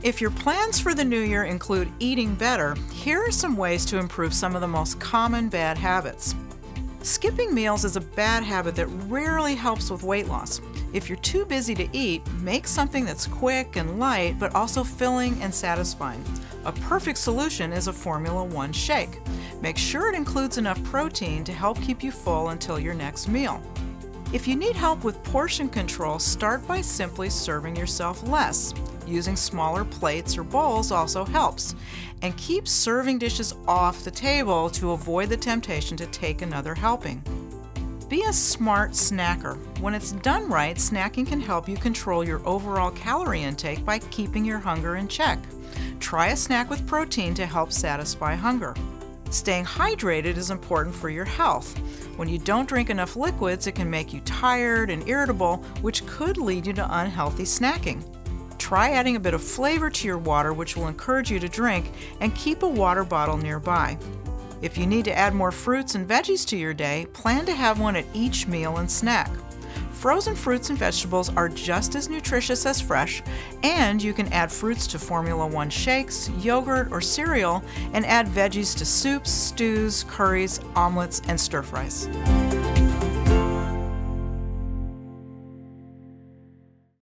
If your plans for the new year include eating better, here are some ways to improve some of the most common bad habits. Skipping meals is a bad habit that rarely helps with weight loss. If you're too busy to eat, make something that's quick and light, but also filling and satisfying. A perfect solution is a Formula 1 shake. Make sure it includes enough protein to help keep you full until your next meal. If you need help with portion control, start by simply serving yourself less. Using smaller plates or bowls also helps. And keep serving dishes off the table to avoid the temptation to take another helping. Be a smart snacker. When it's done right, snacking can help you control your overall calorie intake by keeping your hunger in check. Try a snack with protein to help satisfy hunger. Staying hydrated is important for your health. When you don't drink enough liquids, it can make you tired and irritable, which could lead you to unhealthy snacking. Try adding a bit of flavor to your water, which will encourage you to drink, and keep a water bottle nearby. If you need to add more fruits and veggies to your day, plan to have one at each meal and snack. Frozen fruits and vegetables are just as nutritious as fresh, and you can add fruits to Formula 1 shakes, yogurt, or cereal, and add veggies to soups, stews, curries, omelets, and stir-fries.